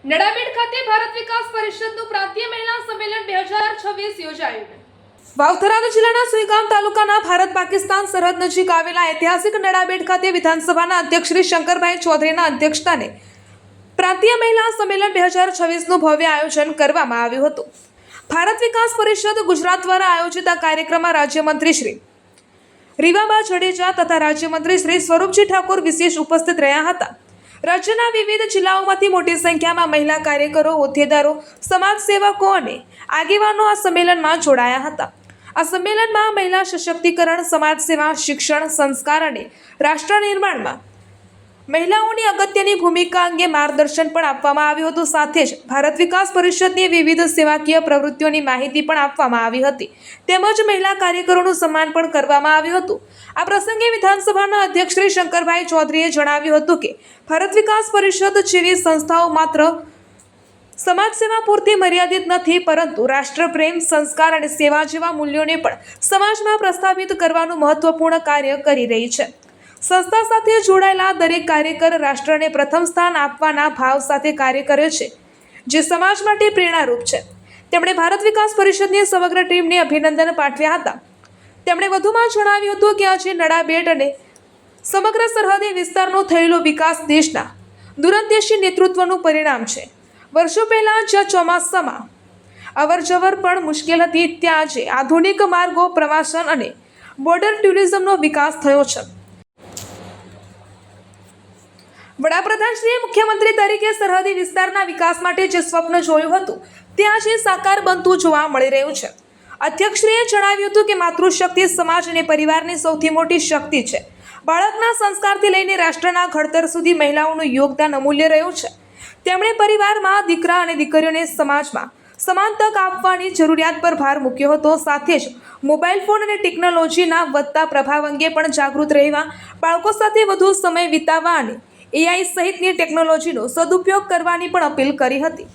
નડાબેટ ખાતે ભારત વિકાસ પરિષદનું પ્રાંતીય મહિલા સંમેલન 2026 યોજાયું। વાવથરા જિલ્લાના સુઈગામ તાલુકાના ભારત પાકિસ્તાન સરહદ નજીક આવેલા ઐતિહાસિક નડાબેટ ખાતે વિધાનસભાના અધ્યક્ષ શ્રી શંકરભાઈ ચૌધરીના અધ્યક્ષસ્થાને પ્રાંતીય મહિલા સંમેલન 2026નું ભવ્ય આયોજન કરવામાં આવ્યું હતું। ભારત વિકાસ પરિષદ ગુજરાત દ્વારા આયોજિત આ કાર્યક્રમમાં રાજ્યમંત્રી શ્રી રીવાબા જાડેજા તથા રાજ્યમંત્રી શ્રી સ્વરૂપજી ઠાકોર વિશેષ ઉપસ્થિત રહ્યા હતા। રાજ્યના વિવિધ જિલ્લાઓમાંથી મોટી સંખ્યામાં મહિલા કાર્યકરો, હોદ્દેદારો, સમાજસેવકો અને આગેવાનો આ સંમેલનમાં જોડાયા હતા। આ સંમેલનમાં મહિલા સશક્તિકરણ, સમાજ સેવા, શિક્ષણ, સંસ્કાર અને રાષ્ટ્ર નિર્માણમાં મહિલાઓની અગત્યની ભૂમિકા અંગે માર્ગદર્શન પણ આપવામાં આવ્યું હતું। સાથે જ ભારત વિકાસ પરિષદની વિવિધ સેવાકીય પ્રવૃત્તિઓની માહિતી પણ આપવામાં આવી હતી, તેમજ મહિલા કાર્યકરોનું સન્માન પણ કરવામાં આવ્યું હતું। આ પ્રસંગે વિધાનસભાના અધ્યક્ષ શ્રી શંકરભાઈ ચૌધરીએ જણાવ્યું હતું કે ભારત વિકાસ પરિષદ જેવી સંસ્થાઓ માત્ર સમાજ સેવા પૂરતી મર્યાદિત નથી, પરંતુ રાષ્ટ્રપ્રેમ, સંસ્કાર અને સેવા જેવા મૂલ્યોને પણ સમાજમાં પ્રસ્થાપિત કરવાનું મહત્વપૂર્ણ કાર્ય કરી રહી છે। સંસ્થા સાથે જોડાયેલા દરેક કાર્યકર રાષ્ટ્રને પ્રથમ સ્થાન આપવાના ભાવ સાથે કાર્ય કરે છે, જે સમાજ માટે પ્રેરણારૂપ છે। તેમણે ભારત વિકાસ પરિષદની સમગ્ર ટીમને અભિનંદન પાઠવ્યા હતા। તેમણે વધુમાં જણાવ્યું હતું કે આજે નડાબેટ અને સમગ્ર સરહદી વિસ્તારનો થયેલો વિકાસ દેશના દૂરંદેશી નેતૃત્વનું પરિણામ છે। વર્ષો પહેલાં જ્યાં ચોમાસામાં અવરજવર પણ મુશ્કેલ હતી, ત્યાં આજે આધુનિક માર્ગો, પ્રવાસન અને બોર્ડર ટુરિઝમનો વિકાસ થયો છે। વડાપ્રધાનશ્રીએ મુખ્યમંત્રી તરીકે સરહદી વિસ્તારના વિકાસ માટે જે સ્વપ્ન જોયું હતું તે આજે સાકાર બનતું જોવા મળી રહ્યું છે। અધ્યક્ષશ્રીએ જણાવ્યું હતું કે માતૃશક્તિ સમાજ અને પરિવારની સૌથી મોટી શક્તિ છે। બાળકના સંસ્કારથી લઈને રાષ્ટ્રના ઘડતર સુધી મહિલાઓનું યોગદાન અમૂલ્ય રહ્યું છે। તેમણે પરિવારમાં દીકરા અને દીકરીઓને સમાજમાં સમાન તક આપવાની જરૂરિયાત પર ભાર મૂક્યો હતો। સાથે જ મોબાઈલ ફોન અને ટેકનોલોજીના વધતા પ્રભાવ અંગે પણ જાગૃત રહેવા, બાળકો સાથે વધુ સમય વિતાવવા અને AI સહિતની ટેકનોલોજીનો સદુપયોગ કરવાની પણ અપીલ કરી હતી।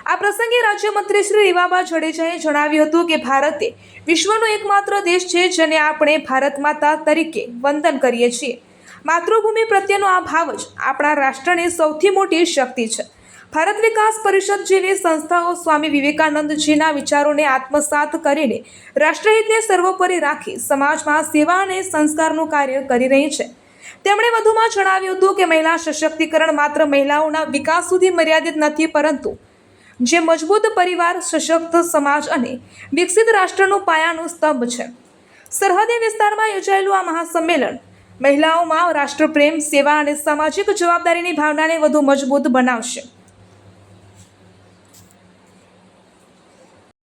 આ પ્રસંગે રાજ્યમંત્રી શ્રી રીવાબા જાડેજાએ જણાવ્યું હતું કે ભારત એ વિશ્વનો એકમાત્ર દેશ છે જેને આપણે ભારત માતા તરીકે વંદન કરીએ છીએ। માતૃભૂમિ પ્રત્યેનો આ ભાવ જ આપણા રાષ્ટ્રની સૌથી મોટી શક્તિ છે। ભારત વિકાસ પરિષદ જેવી સંસ્થાઓ સ્વામી વિવેકાનંદજીના વિચારોને આત્મસાત કરીને રાષ્ટ્રહિતને સર્વોપરી રાખી સમાજમાં સેવા અને સંસ્કારનું કાર્ય કરી રહી છે। તેમણે વધુમાં જણાવ્યું હતું કે મહિલા સશક્તિકરણ માત્ર મહિલાઓના વિકાસ સુધી મર્યાદિત નથી, પરંતુ જે મજબૂત પરિવાર, સશક્ત સમાજ અને વિકસિત રાષ્ટ્રનું પાયાનું સ્તંભ છે। સરહદી વિસ્તારમાં યોજાયેલું આ મહાસંમેલન મહિલાઓમાં રાષ્ટ્રપ્રેમ, સેવા અને સામાજિક જવાબદારીની ભાવનાને વધુ મજબૂત બનાવશે।